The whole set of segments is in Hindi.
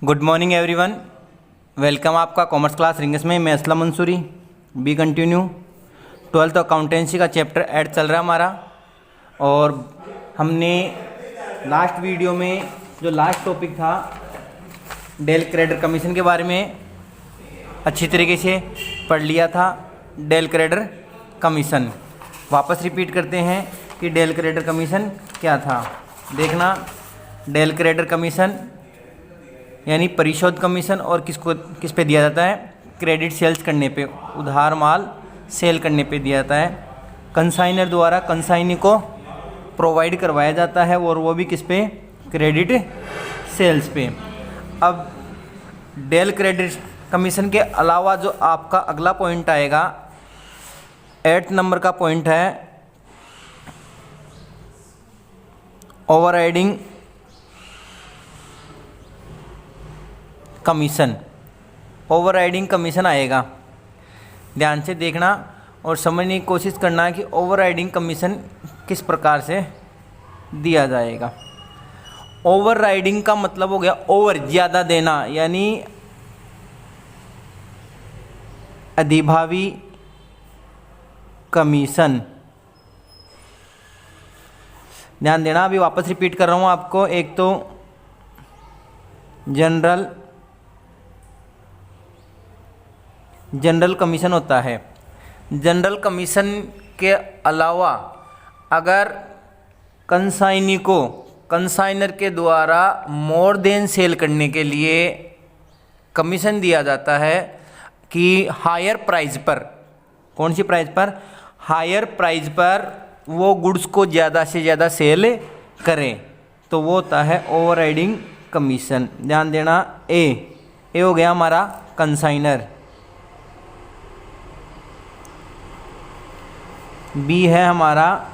गुड मॉर्निंग एवरीवन, वेलकम आपका कॉमर्स क्लास रिंग्स में। मैं Aslam Mansuri, be continue 12th accountancy का चैप्टर 8 चल रहा है हमारा। और हमने लास्ट वीडियो में जो लास्ट टॉपिक था डेल क्रेडिटर कमीशन के बारे में अच्छी तरीके से पढ़ लिया था। डेल क्रेडिटर कमीशन वापस रिपीट करते हैं कि डेल क्रेडिटर कमीशन क्या था। देखना, डेल क्रेडिटर कमीशन यानी परिशोध कमीशन और किस पे दिया जाता है? क्रेडिट सेल्स करने पे, उधार माल सेल करने पे दिया जाता है। कंसाइनर द्वारा कंसाइनी को प्रोवाइड करवाया जाता है और वो भी किस पे? क्रेडिट सेल्स पे। अब डेल क्रेडिट कमीशन के अलावा जो आपका अगला पॉइंट आएगा 8 नंबर का पॉइंट है ओवरराइडिंग कमीशन। ओवरराइडिंग कमीशन आएगा, ध्यान से देखना और समझने की कोशिश करना कि ओवरराइडिंग कमीशन किस प्रकार से दिया जाएगा। ओवरराइडिंग का मतलब हो गया ओवर, ज़्यादा देना, यानी अधिभावी कमीशन। ध्यान देना, अभी वापस रिपीट कर रहा हूँ आपको। एक तो जनरल कमीशन होता है। जनरल कमीशन के अलावा अगर कंसाइनी को कंसाइनर के द्वारा मोर देन सेल करने के लिए कमीशन दिया जाता है कि हायर प्राइस पर, कौन सी प्राइस पर? हायर प्राइस पर वो गुड्स को ज़्यादा से ज़्यादा सेल करें, तो वो होता है ओवरराइडिंग कमीशन। ध्यान देना, ए हो गया हमारा कंसाइनर, बी है हमारा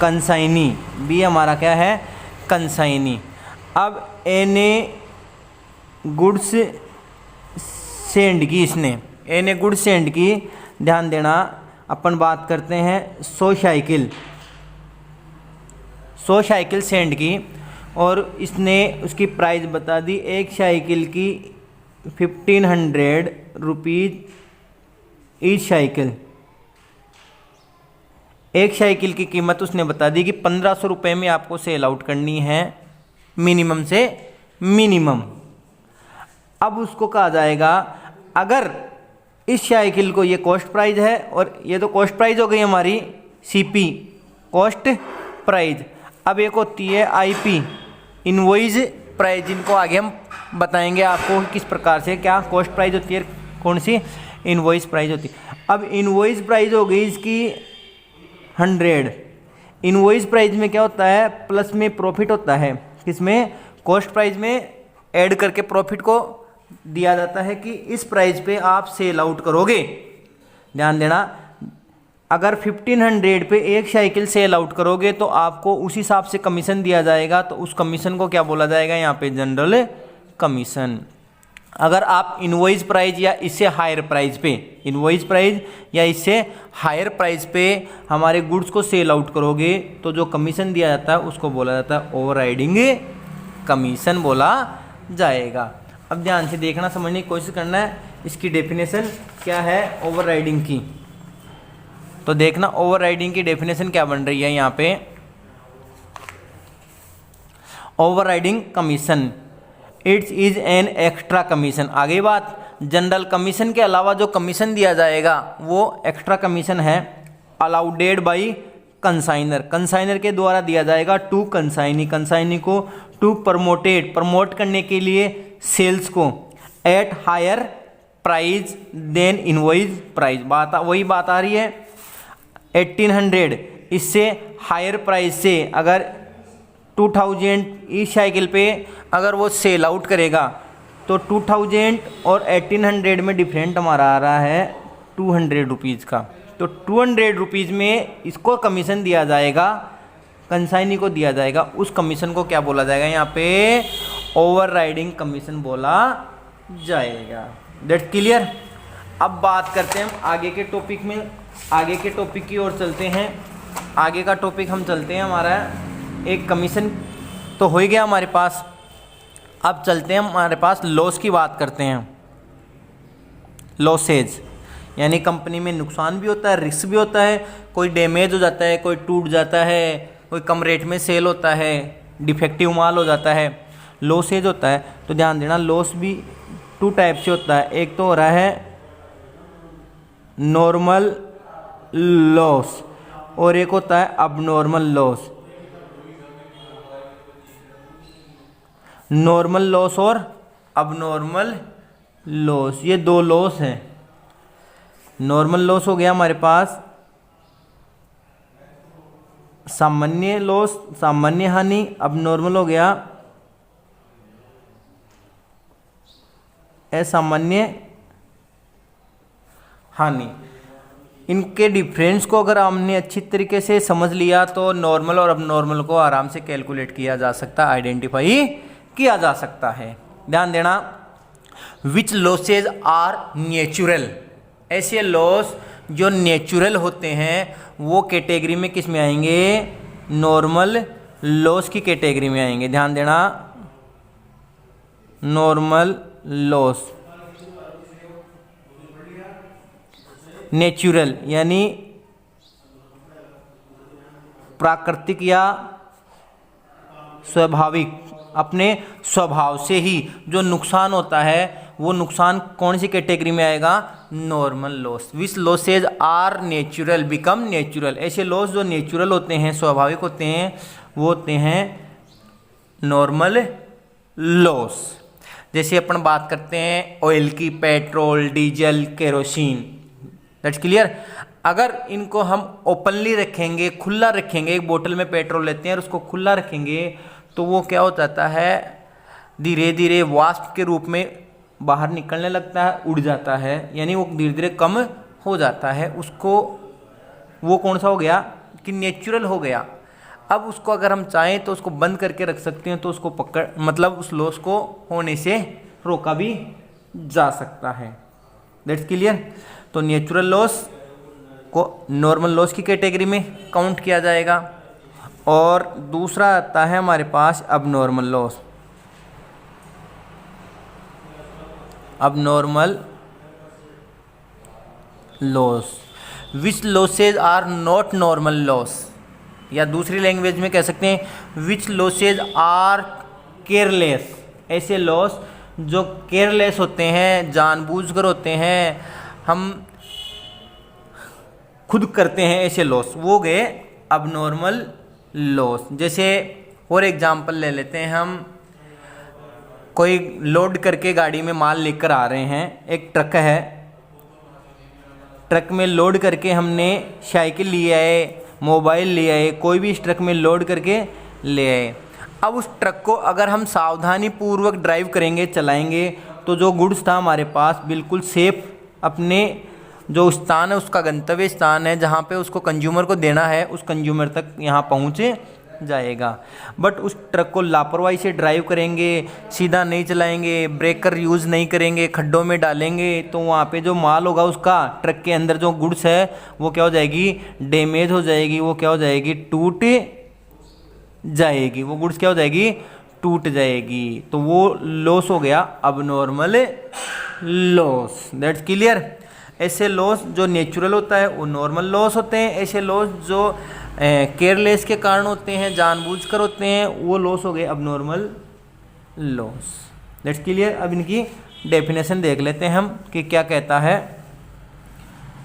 कंसाइनी, बी हमारा क्या है? कंसाइनी। अब ए ने गुड्स सेंड की, इसने ए ने गुड्स सेंड की। ध्यान देना, अपन बात करते हैं 100 साइकिल सेंड की और इसने उसकी प्राइस बता दी एक साइकिल की 1500 रुपीज़ ईच साइकिल। एक साइकिल की कीमत उसने बता दी कि 1500 रुपये में आपको सेल आउट करनी है, मिनिमम से मिनिमम। अब उसको कहा जाएगा, अगर इस साइकिल को, ये कॉस्ट प्राइस है और ये तो कॉस्ट प्राइस हो गई हमारी सीपी, कॉस्ट प्राइस। अब एक होती है आईपी, इनवॉइस प्राइस, जिनको आगे हम बताएंगे आपको किस प्रकार से क्या कॉस्ट प्राइस होती है, कौन सी इनवॉइस प्राइस होती है। अब इनवॉइस प्राइस हो गई इसकी 100। इनवॉइस प्राइस में क्या होता है? प्लस में प्रॉफिट होता है, किसमें? कॉस्ट प्राइस में ऐड करके प्रॉफिट को दिया जाता है कि इस प्राइस पे आप सेल आउट करोगे। ध्यान देना, अगर 1500 पे एक साइकिल सेल आउट करोगे तो आपको उस हिसाब से कमीशन दिया जाएगा, तो उस कमीशन को क्या बोला जाएगा? यहाँ पे जनरल कमीशन। अगर आप इनवॉइस प्राइस या इससे हायर प्राइस पे, इनवॉइस प्राइस या इससे हायर प्राइस पे हमारे गुड्स को सेल आउट करोगे तो जो कमीशन दिया जाता है उसको बोला जाता है ओवरराइडिंग कमीशन बोला जाएगा। अब ध्यान से देखना, समझने की कोशिश करना है इसकी डेफिनेशन क्या है ओवरराइडिंग की। तो देखना, ओवरराइडिंग की डेफिनेशन क्या बन रही है यहाँ पे। Overriding commission, it's is an extra commission. आगे बात, जनरल कमीशन के अलावा जो कमीशन दिया जाएगा वो एक्स्ट्रा कमीशन है, अलाउडेड बाई कंसाइनर, कंसाइनर के द्वारा दिया जाएगा टू कंसाइनी, कंसाइनी को टू प्रमोटेड, प्रमोट करने के लिए सेल्स को at higher price than invoice price. वही बात आ रही है 1800, इससे हायर प्राइस से अगर 2000 इस साइकिल पे अगर वो सेल आउट करेगा तो 2000 और 1800 में डिफरेंट हमारा आ रहा है 200 रुपीज़ का। तो 200 रुपीज़ में इसको कमीशन दिया जाएगा, कंसाइनी को दिया जाएगा। उस कमीशन को क्या बोला जाएगा? यहाँ पे ओवरराइडिंग कमीशन बोला जाएगा। That's clear. अब बात करते हैं हम आगे के टॉपिक में, आगे के टॉपिक की ओर चलते हैं। आगे का टॉपिक हम चलते हैं, हमारा एक कमीशन तो हो ही गया हमारे पास, अब चलते हैं हमारे पास लॉस की बात करते हैं। लॉसेज यानी कंपनी में नुकसान भी होता है, रिस्क भी होता है, कोई डैमेज हो जाता है, कोई टूट जाता है, कोई कम रेट में सेल होता है, डिफेक्टिव माल हो जाता है, लॉसेज होता है। तो ध्यान देना लॉस भी 2 टाइप से होता है। एक तो हो रहा है नॉर्मल लॉस और एक होता है अबनॉर्मल लॉस। नॉर्मल लॉस और अबनॉर्मल लॉस, ये 2 लॉस हैं। नॉर्मल लॉस हो गया हमारे पास सामान्य लॉस, सामान्य हानि। अबनॉर्मल हो गया असामान्य हानि। इनके डिफरेंस को अगर हमने अच्छी तरीके से समझ लिया तो नॉर्मल और अबनॉर्मल को आराम से कैलकुलेट किया जा सकता, आइडेंटिफाई किया जा सकता है। ध्यान देना, विच लॉसेज आर नेचुरल, ऐसे लॉस जो नेचुरल होते हैं वो कैटेगरी में किस में आएंगे? नॉर्मल लॉस की कैटेगरी में आएंगे। ध्यान देना, नॉर्मल लॉस। नेचुरल यानी प्राकृतिक या स्वाभाविक, अपने स्वभाव से ही जो नुकसान होता है वो नुकसान कौन सी कैटेगरी में आएगा? Normal loss. Which losses are natural become natural, ऐसे लॉस जो नेचुरल होते हैं, स्वाभाविक होते हैं, वो होते हैं नॉर्मल लॉस। जैसे अपन बात करते हैं ऑयल की, petrol, diesel, kerosene, that's clear. अगर इनको हम ओपनली रखेंगे, खुला रखेंगे, एक बोतल में पेट्रोल लेते हैं और उसको खुला रखेंगे तो वो क्या हो जाता है? धीरे धीरे वाष्प के रूप में बाहर निकलने लगता है, उड़ जाता है, यानी वो धीरे धीरे कम हो जाता है। उसको वो कौन सा हो गया कि नेचुरल हो गया। अब उसको अगर हम चाहें तो उसको बंद करके रख सकते हैं, तो उसको पकड़ मतलब उस लॉस को होने से रोका भी जा सकता है। That's clear. तो नेचुरल लॉस को नॉर्मल लॉस की कैटेगरी में काउंट किया जाएगा। और दूसरा आता है हमारे पास abnormal loss. Abnormal loss, which losses are not normal loss, या दूसरी लैंग्वेज में कह सकते हैं विच लॉसेज आर केयरलेस, ऐसे लॉस जो केयरलेस होते हैं, जानबूझकर होते हैं, हम खुद करते हैं, ऐसे लॉस वो गए अबनॉर्मल लॉस। जैसे और एग्जांपल ले लेते हैं हम, कोई लोड करके गाड़ी में माल लेकर आ रहे हैं, एक ट्रक है, ट्रक में लोड करके हमने साइकिल लिए आए, मोबाइल ले आए, कोई भी इस ट्रक में लोड करके ले आए। अब उस ट्रक को अगर हम सावधानी पूर्वक ड्राइव करेंगे, चलाएंगे, तो जो गुड्स था हमारे पास बिल्कुल सेफ, अपने जो स्थान है उसका गंतव्य स्थान है जहाँ पे उसको कंज्यूमर को देना है, उस कंज्यूमर तक यहाँ पहुँचे जाएगा। बट उस ट्रक को लापरवाही से ड्राइव करेंगे, सीधा नहीं चलाएंगे, ब्रेकर यूज़ नहीं करेंगे, खड्डों में डालेंगे, तो वहाँ पे जो माल होगा उसका, ट्रक के अंदर जो गुड्स है वो क्या हो जाएगी? डैमेज हो जाएगी। वो क्या हो जाएगी? टूट जाएगी। वो गुड्स क्या हो जाएगी? टूट जाएगी। तो वो लॉस हो गया अबनॉर्मल लॉस। That's clear. ऐसे लॉस जो नेचुरल होता है वो नॉर्मल लॉस होते हैं। ऐसे लॉस जो केयरलेस के कारण होते हैं, जानबूझकर होते हैं, वो लॉस हो गए अबनॉर्मल लॉस। That's clear. अब इनकी डेफिनेशन देख लेते हैं हम कि क्या कहता है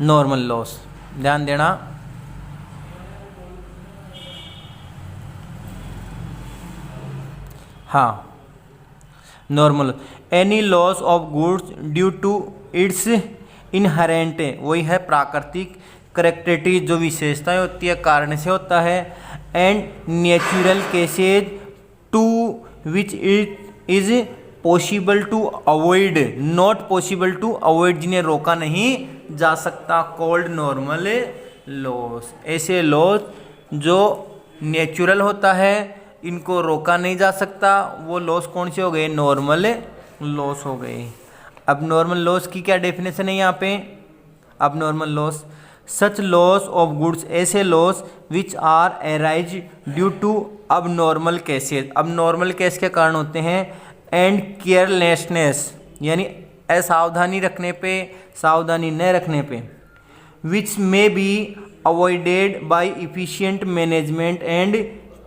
नॉर्मल लॉस। ध्यान देना, हाँ, normal any loss of goods due to its inherent, वही है प्राकृतिक करेक्टरिस्टिक, जो विशेषताएं होती है कारण से होता है, and natural causes to which it is possible to avoid, not possible to avoid, जिन्हें रोका नहीं जा सकता, कॉल्ड नॉर्मल लॉस। ऐसे लॉस जो नेचुरल होता है, इनको रोका नहीं जा सकता, वो लॉस कौन से हो गए? नॉर्मल लॉस हो गए। अब नॉर्मल लॉस की क्या डेफिनेशन है यहाँ पे? Abnormal loss, such loss of goods, ऐसे loss which are arise due to abnormal cases, abnormal case के कारण होते हैं, एंड केयरलेसनेस यानी असावधानी रखने पे, सावधानी न रखने पे, which may be avoided by efficient management and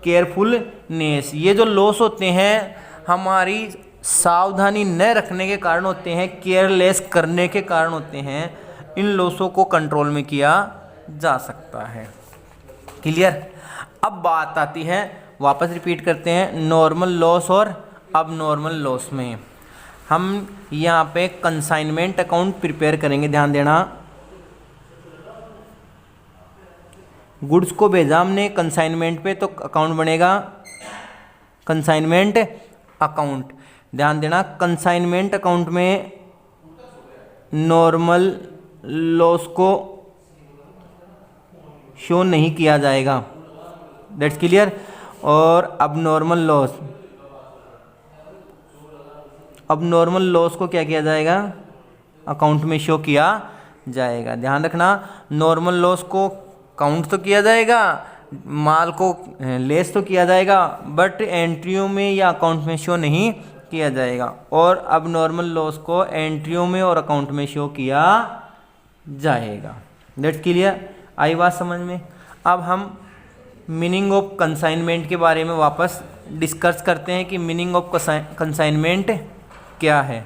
carefulness. ये जो लॉस होते हैं हमारी सावधानी न रखने के कारण होते हैं, केयरलेस करने के कारण होते हैं। इन लॉसों को कंट्रोल में किया जा सकता है। क्लियर। अब बात आती है, वापस रिपीट करते हैं, नॉर्मल लॉस और अब नॉर्मल लॉस में हम यहाँ पे कंसाइनमेंट अकाउंट प्रिपेयर करेंगे। ध्यान देना, गुड्स को भेजा हमने कंसाइनमेंट पे तो अकाउंट बनेगा कंसाइनमेंट अकाउंट। ध्यान देना, कंसाइनमेंट अकाउंट में नॉर्मल लॉस को शो नहीं किया जाएगा। That's clear. और अब नॉर्मल लॉस को क्या किया जाएगा, अकाउंट में शो किया जाएगा। ध्यान रखना, नॉर्मल लॉस को काउंट तो किया जाएगा, माल को लेस तो किया जाएगा, बट एंट्रियों में या अकाउंट में शो नहीं किया जाएगा। और अब नॉर्मल लॉस को एंट्रियों में और अकाउंट में शो किया जाएगा। That's clear. आई बात समझ में। अब हम मीनिंग ऑफ कंसाइनमेंट के बारे में वापस डिस्कस करते हैं कि मीनिंग ऑफ कंसाइनमेंट क्या है।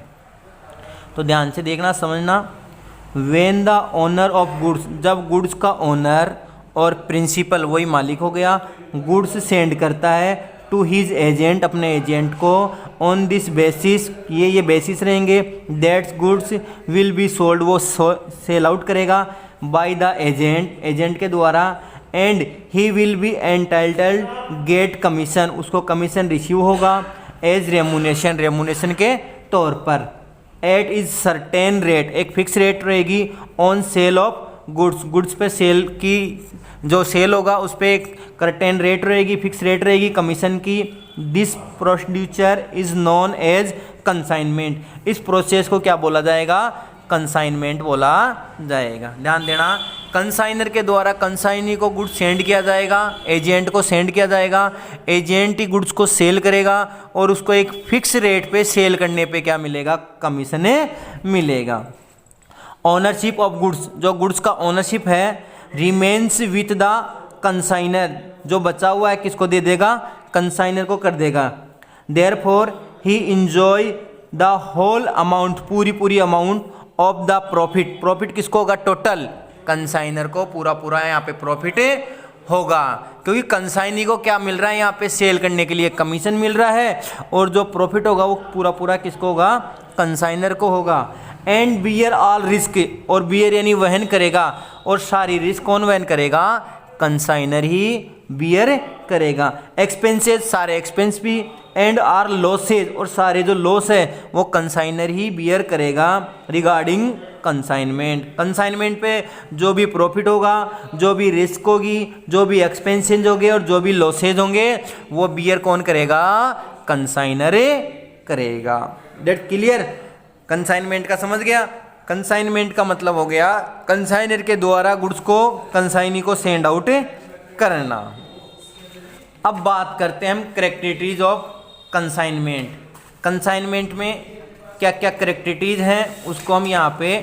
तो ध्यान से देखना, समझना। When the owner of goods, जब गुड्स का ओनर और प्रिंसिपल वही मालिक हो गया, गुड्स सेंड करता है टू हिज एजेंट, अपने एजेंट को, ऑन दिस बेसिस, ये बेसिस रहेंगे, that's goods will be sold, वो सेल आउट करेगा बाय द एजेंट, एजेंट के द्वारा, and he will be entitled get commission, उसको कमीशन रिसीव होगा एज रेमुनेशन, रेमुनेशन के तौर पर, एट इज सर्टेन रेट, एक फिक्स रेट रहेगी, on sale of goods, goods पे सेल की जो सेल होगा उस पर एक सर्टेन रेट रहेगी, फिक्स रेट रहेगी कमीशन की। This procedure is known as consignment, इस प्रोसेस को क्या बोला जाएगा, कंसाइनमेंट बोला जाएगा। ध्यान देना, कंसाइनर के द्वारा कंसाइनी को गुड्स सेंड किया जाएगा, एजेंट को सेंड किया जाएगा, एजेंट ही गुड्स को सेल करेगा और उसको एक फिक्स रेट पे सेल करने पे क्या मिलेगा, कमीशन मिलेगा। ओनरशिप ऑफ गुड्स, जो गुड्स का ओनरशिप है, रिमेन्स विथ द कंसाइनर, जो बचा हुआ है किसको दे देगा, कंसाइनर को कर देगा। Therefore he enjoy the whole amount, पूरी amount of the profit, profit किसको होगा, टोटल कंसाइनर को पूरा यहाँ पे प्रॉफिट होगा, क्योंकि कंसाइनी को क्या मिल रहा है, यहाँ पे सेल करने के लिए कमीशन मिल रहा है, और जो प्रॉफिट होगा वो पूरा किसको होगा, कंसाइनर को होगा। एंड बियर ऑल रिस्क, और बियर यानी वहन करेगा, और सारी रिस्क कौन वहन करेगा, कंसाइनर ही बियर करेगा। एक्सपेंसेस, सारे एक्सपेंस भी, एंड आर लॉसेज, और सारे जो लॉस है वो कंसाइनर ही बियर करेगा। रिगार्डिंग कंसाइनमेंट, कंसाइनमेंट पे जो भी प्रॉफिट होगा, जो भी रिस्क होगी, जो भी एक्सपेंसेस होंगे और जो भी लॉसेज होंगे वो बियर कौन करेगा, कंसाइनर करेगा। That clear. कंसाइनमेंट का समझ गया। कंसाइनमेंट का मतलब हो गया कंसाइनर के द्वारा गुड्स को कंसाइनी को सेंड आउट करना। अब बात करते हैं हम कैरेक्टरिस्टिक्स ऑफ कंसाइनमेंट। कंसाइनमेंट में क्या क्या कैरेक्टरिस्टिक्स हैं उसको हम यहाँ पे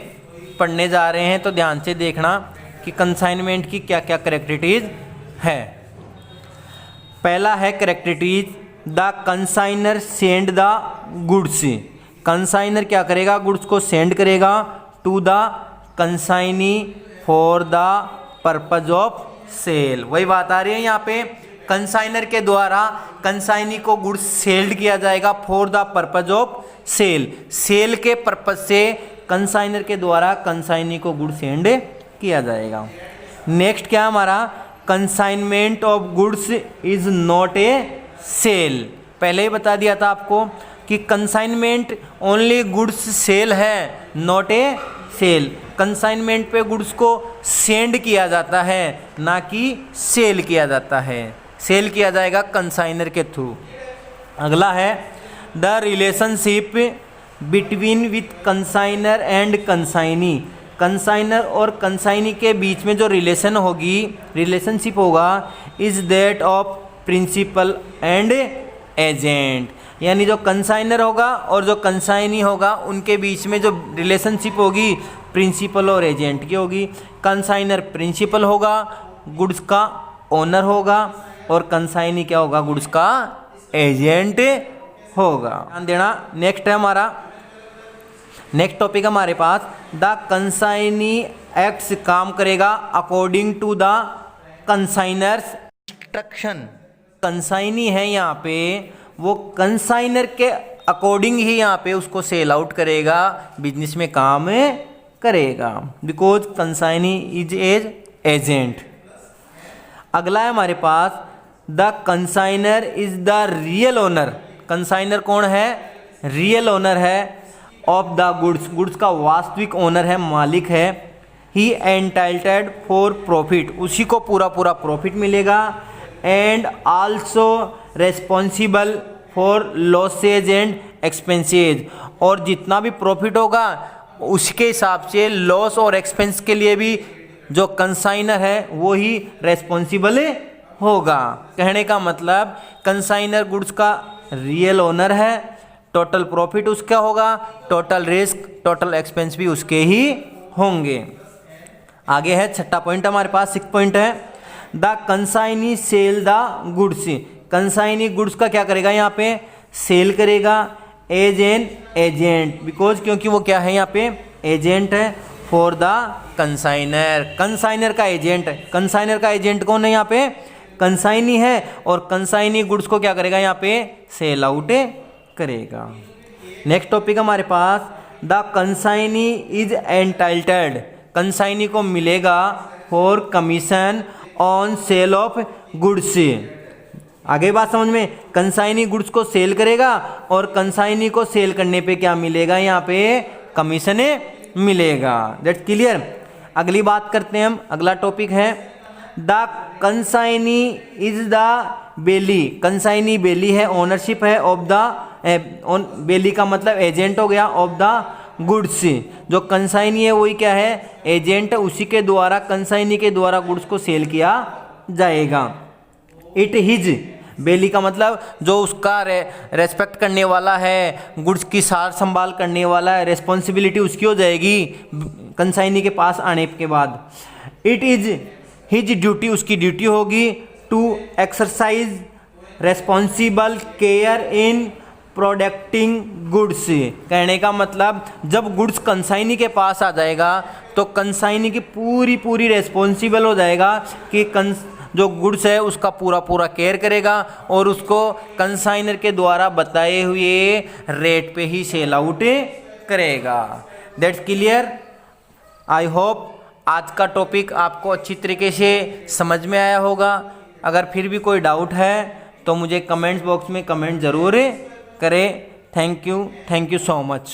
पढ़ने जा रहे हैं, तो ध्यान से देखना कि कंसाइनमेंट की क्या क्या कैरेक्टरिस्टिक्स है। पहला है characteristics, the consigner send the goods, consigner क्या करेगा, गुड्स को सेंड करेगा to the consignee for the purpose of sale. वही बात आ रही है यहाँ पे, कंसाइनर के द्वारा कंसाइनी को गुड्स सेल्ड किया जाएगा for the purpose of sale, sale के पर्पज से कंसाइनर के द्वारा कंसाइनी को गुड्स सेंड किया जाएगा। नेक्स्ट क्या हमारा, consignment of goods is not a sale. पहले ही बता दिया था आपको कि कंसाइनमेंट ओनली गुड्स सेल है, नॉट ए सेल। कंसाइनमेंट पे गुड्स को सेंड किया जाता है, ना कि सेल किया जाता है। सेल किया जाएगा कंसाइनर के थ्रू। अगला है the relationship between with consigner and consignee, consigner और कंसाइनी के बीच में जो रिलेशन होगी, रिलेशनशिप होगा, is that of principal and agent. यानी जो कंसाइनर होगा और जो कंसाइनी होगा उनके बीच में जो रिलेशनशिप होगी प्रिंसिपल और एजेंट की होगी। कंसाइनर प्रिंसिपल होगा, गुड्स का ओनर होगा, और कंसाइनी क्या होगा, गुड्स का एजेंट होगा। ध्यान देना। नेक्स्ट है हमारा, नेक्स्ट टॉपिक हमारे पास द कंसाइनी एक्ट्स काम करेगा according to the consigner's instruction. Consignee है यहाँ पे, वो कंसाइनर के अकॉर्डिंग ही यहाँ पे उसको सेल आउट करेगा, बिजनेस में काम करेगा, because consignee is as agent. अगला है हमारे पास the consignor is the real owner. Consignor कौन है, रियल ओनर है ऑफ द गुड्स, गुड्स का वास्तविक ओनर है, मालिक है। ही एंटाइटल्ड फॉर प्रॉफिट, उसी को पूरा पूरा प्रॉफिट मिलेगा। And also responsible for losses and expenses, और जितना भी प्रॉफिट होगा उसके हिसाब से लॉस और एक्सपेंस के लिए भी जो कंसाइनर है वो ही रेस्पॉन्सिबल होगा। कहने का मतलब कंसाइनर गुड्स का रियल ओनर है, टोटल प्रॉफिट उसका होगा, टोटल रिस्क टोटल एक्सपेंस भी उसके ही होंगे। आगे है छठा पॉइंट हमारे पास, 6 पॉइंट है the consignee sell the goods. Consignee goods का क्या करेगा, यहाँ पे सेल करेगा एज एन एजेंट, बिकॉज क्योंकि वो क्या है यहाँ पे एजेंट है फॉर द कंसाइनर, कंसाइनर का एजेंट है। कंसाइनर का एजेंट कौन है यहाँ पे, कंसाइनी है, और कंसाइनी गुड्स को क्या करेगा यहाँ पे सेल आउट करेगा। नेक्स्ट टॉपिक हमारे पास the consignee is entitled, consignee को मिलेगा for commission on sale of goods. आगे बात समझ में, कंसाइनी गुड्स को सेल करेगा और कंसाइनी को सेल करने पे क्या मिलेगा, यहाँ पे कमीशन मिलेगा। That's clear. अगली बात करते हैं हम, अगला टॉपिक है the consignee is the bailee. Consignee bailee है, ओनरशिप है ऑफ द, बेली का मतलब एजेंट हो गया, ऑफ द गुड्स। जो कंसाइनी है वही क्या है, एजेंट है, उसी के द्वारा कंसाइनी के द्वारा गुड्स को सेल किया जाएगा। इट हिज, बेली का मतलब जो उसका रेस्पेक्ट करने वाला है, गुड्स की सार संभाल करने वाला है, रेस्पॉन्सिबिलिटी उसकी हो जाएगी कंसाइनी के पास आने के बाद। इट इज हिज ड्यूटी, उसकी ड्यूटी होगी to exercise responsible care in protecting goods. कहने का मतलब जब गुड्स कंसाइनी के पास आ जाएगा तो कंसाइनी की पूरी पूरी रेस्पॉन्सिबल हो जाएगा कि जो गुड्स है उसका पूरा पूरा केयर करेगा और उसको कंसाइनर के द्वारा बताए हुए रेट पे ही सेल आउट करेगा। That's clear. आई होप आज का टॉपिक आपको अच्छी तरीके से समझ में आया होगा। अगर फिर भी कोई डाउट है तो मुझे कमेंट्स बॉक्स में कमेंट ज़रूर करें। Thank you so much.